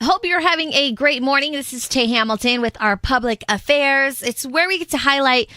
Hope you're having a great morning. This is Tay Hamilton with our Public Affairs. It's where we get to highlight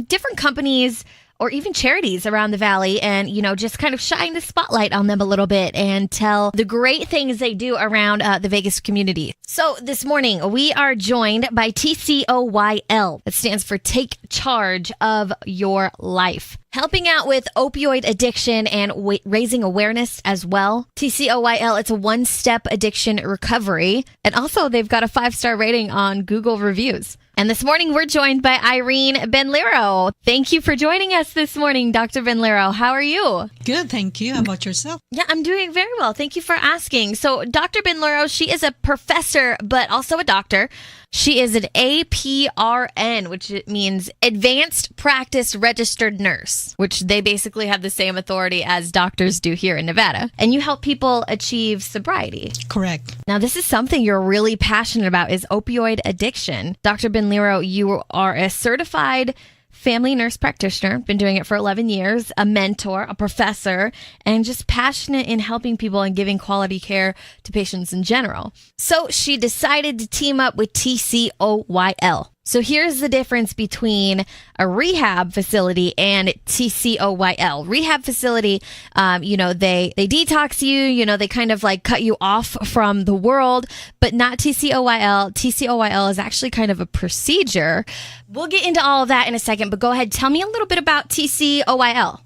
different companies or even charities around the Valley and, just kind of shine the spotlight on them a little bit and tell the great things they do around the Vegas community. So this morning, we are joined by tcoyl. That stands for Take Charge of Your Life. Helping out with opioid addiction and raising awareness as well. tcoyl, it's a one-step addiction recovery. And also, they've got a 5-star rating on Google reviews. And this morning, we're joined by Irene Benliro. Thank you for joining us this morning, Dr. Benliro. How are you? Good, thank you. How about yourself? Yeah, I'm doing very well. Thank you for asking. So, Dr. Benliro, she is a professor, but also a doctor. She is an APRN, which means Advanced Practice Registered Nurse, which they basically have the same authority as doctors do here in Nevada. And you help people achieve sobriety. Correct. Now, this is something you're really passionate about, is opioid addiction. Dr. Benliro, you are a certified family nurse practitioner, been doing it for 11 years, a mentor, a professor, and just passionate in helping people and giving quality care to patients in general. So she decided to team up with tcoyl. So here's the difference between a rehab facility and tcoyl. Rehab facility, they detox you, they kind of like cut you off from the world, but not tcoyl. tcoyl is actually kind of a procedure. We'll get into all of that in a second, but go ahead. Tell me a little bit about tcoyl.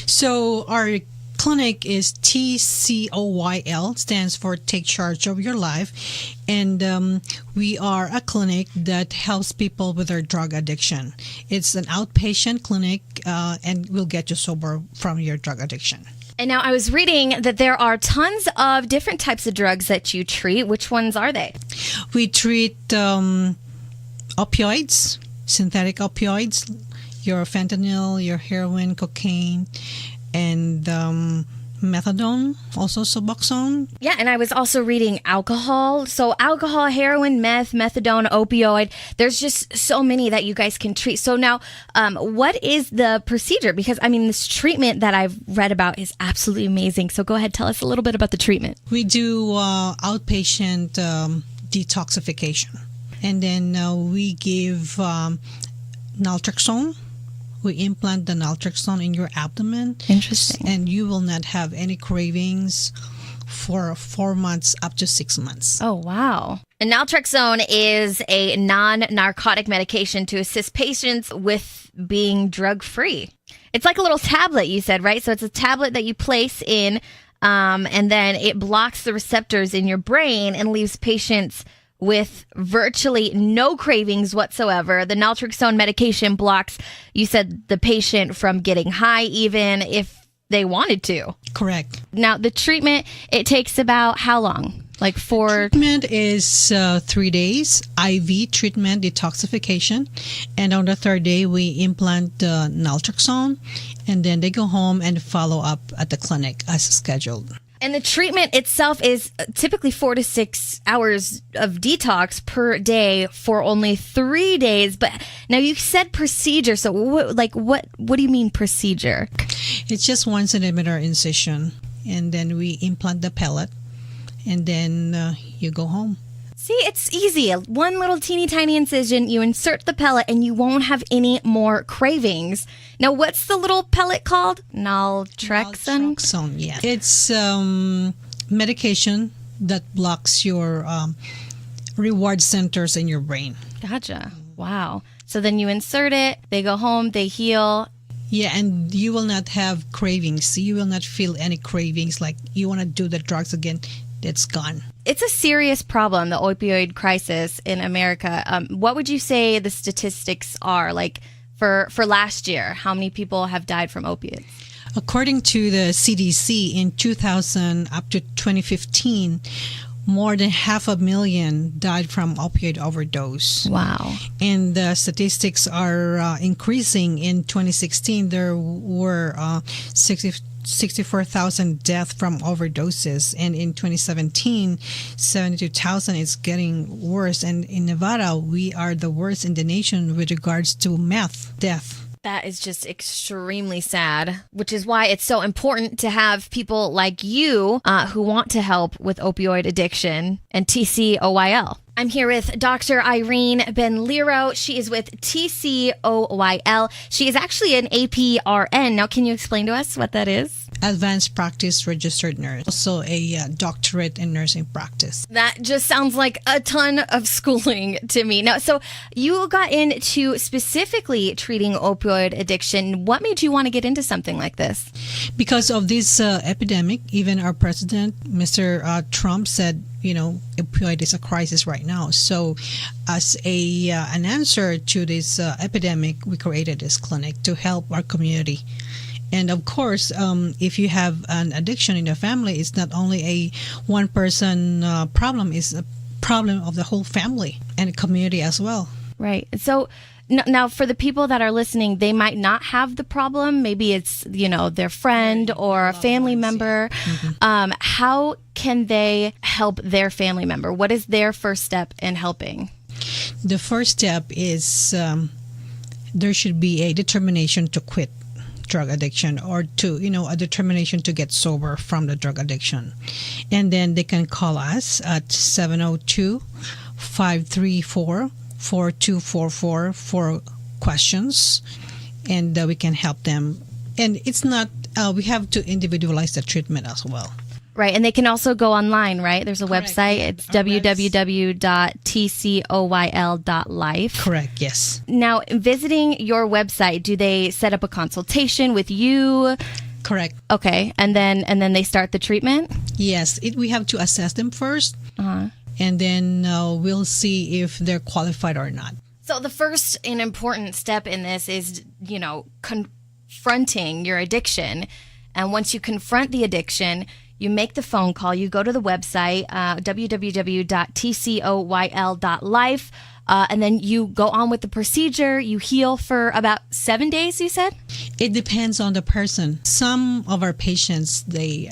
So our clinic is tcoyl, stands for Take Charge of Your Life. And we are a clinic that helps people with their drug addiction. It's an outpatient clinic and will get you sober from your drug addiction. And now I was reading that there are tons of different types of drugs that you treat. Which ones are they? We treat opioids, synthetic opioids, your fentanyl, your heroin, cocaine, and methadone, also Suboxone. Yeah, and I was also reading alcohol. So alcohol, heroin, meth, methadone, opioid. There's just so many that you guys can treat. So now, what is the procedure? Because, this treatment that I've read about is absolutely amazing. So go ahead, tell us a little bit about the treatment. We do outpatient detoxification. And then we give Naltrexone. We implant the Naltrexone in your abdomen. Interesting. And you will not have any cravings for 4 months up to 6 months. Oh, wow. And Naltrexone is a non-narcotic medication to assist patients with being drug-free. It's like a little tablet, you said, right? So it's a tablet that you place in, and then it blocks the receptors in your brain and leaves patients with virtually no cravings whatsoever. The Naltrexone medication blocks, you said, the patient from getting high even if they wanted to. Correct. Now, the treatment, it takes about how long? Like 4? Treatment is 3 days, IV treatment, detoxification. And on the 3rd day, we implant Naltrexone. And then they go home and follow up at the clinic as scheduled. And the treatment itself is typically 4 to 6 hours of detox per day for only 3 days. But now you said procedure. So what do you mean procedure? It's just 1 centimeter incision. And then we implant the pellet. And then you go home. See, it's easy. One little teeny tiny incision, you insert the pellet, and you won't have any more cravings. Now, what's the little pellet called? Naltrexone? Naltrexone, yeah. It's medication that blocks your reward centers in your brain. Gotcha. Wow. So then you insert it, they go home, they heal. Yeah, and you will not have cravings. You will not feel any cravings like you want to do the drugs again. It's gone. It's a serious problem, the opioid crisis in America. What would you say the statistics are? Like for last year, how many people have died from opiates? According to the CDC, in 2000 up to 2015, more than 500,000 died from opioid overdose. Wow. And the statistics are increasing. In 2016, there were 64,000 deaths from overdoses. And in 2017, 72,000. It's getting worse. And in Nevada, we are the worst in the nation with regards to meth death. That is just extremely sad, which is why it's so important to have people like you who want to help with opioid addiction and tcoyl. I'm here with Dr. Irene Benliro. She is with tcoyl. She is actually an APRN. Now, can you explain to us what that is? Advanced Practice Registered Nurse, also a doctorate in nursing practice. That just sounds like a ton of schooling to me. Now, so you got into specifically treating opioid addiction. What made you want to get into something like this? Because of this epidemic, even our president, Mr. Trump, said, opioid is a crisis right now. So as an answer to this epidemic, we created this clinic to help our community. And of course, if you have an addiction in the family, it's not only a one-person problem, it's a problem of the whole family and the community as well. Right. So now for the people that are listening, they might not have the problem. Maybe it's, their friend or a family member. Mm-hmm. How can they help their family member? What is their first step in helping? The first step is there should be a determination to quit drug addiction, or to a determination to get sober from the drug addiction. And then they can call us at 702-534-4244 for questions, and we can help them. And it's not we have to individualize the treatment as well. Right, and they can also go online, right? There's a Correct. website. It's www.tcoyl.life. Correct, yes. Now, visiting your website, do they set up a consultation with you? Correct. Okay, and then they start the treatment? Yes, we have to assess them first, Uh-huh. and then we'll see if they're qualified or not. So the first and important step in this is, confronting your addiction. And once you confront the addiction, you make the phone call, you go to the website, www.tcoyl.life, and then you go on with the procedure. You heal for about 7 days, you said? It depends on the person. Some of our patients, they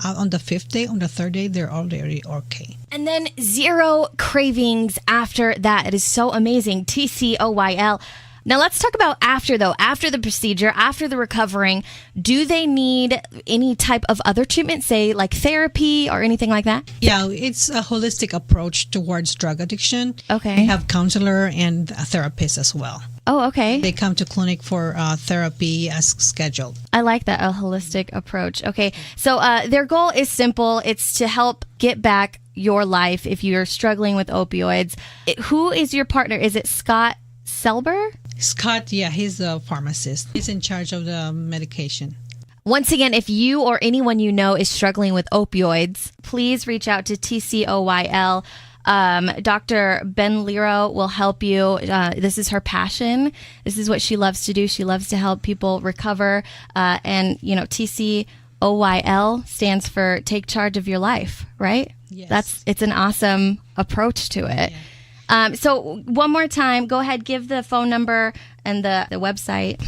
on the 5th day, on the 3rd day, they're already okay. And then 0 cravings after that. It is so amazing. tcoyl. Now let's talk about after the procedure, after the recovering. Do they need any type of other treatment, say like therapy or anything like that? Yeah, it's a holistic approach towards drug addiction. Okay. We have counselor and a therapist as well. Oh, okay. They come to clinic for therapy as scheduled. I like that, a holistic approach. Okay, so their goal is simple. It's to help get back your life if you're struggling with opioids. Who is your partner? Is it Scott Selber? Scott, yeah, he's a pharmacist. He's in charge of the medication. Once again, if you or anyone you know is struggling with opioids, please reach out to tcoyl. Dr. Benliro will help you. This is her passion. This is what she loves to do. She loves to help people recover. And, tcoyl stands for Take Charge of Your Life, right? Yes. It's an awesome approach to it. Yeah. So one more time, go ahead, give the phone number and the website.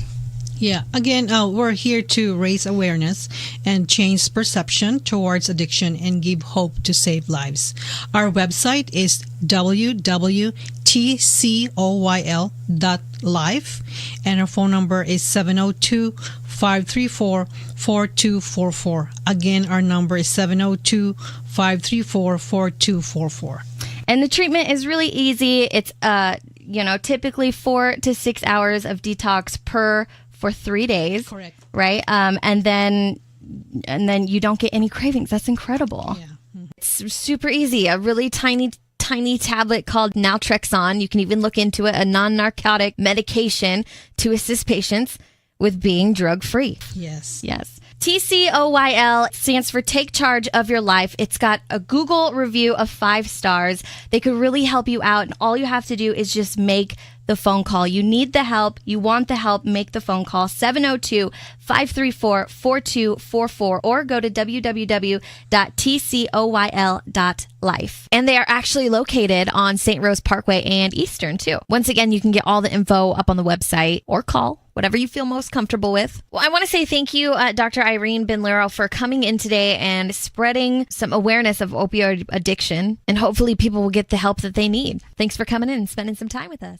Yeah. Again, we're here to raise awareness and change perception towards addiction and give hope to save lives. Our website is www.tcoyl.life, and our phone number is 702-534-4244. Again, our number is 702-534-4244. And the treatment is really easy. It's typically 4 to 6 hours of detox for 3 days. Correct. Right? And then you don't get any cravings. That's incredible. Yeah. Mm-hmm. It's super easy. A really tiny tablet called Naltrexone. You can even look into it, a non-narcotic medication to assist patients with being drug-free. Yes. Yes. tcoyl stands for Take Charge of Your Life. It's got a Google review of 5 stars. They could really help you out, and all you have to do is just make the phone call. You need the help. You want the help. Make the phone call, 702-534-4244, or go to www.tcoyl.life. And they are actually located on St. Rose Parkway and Eastern, too. Once again, you can get all the info up on the website or call, whatever you feel most comfortable with. Well, I want to say thank you, Dr. Irene Benliro, for coming in today and spreading some awareness of opioid addiction. And hopefully people will get the help that they need. Thanks for coming in and spending some time with us.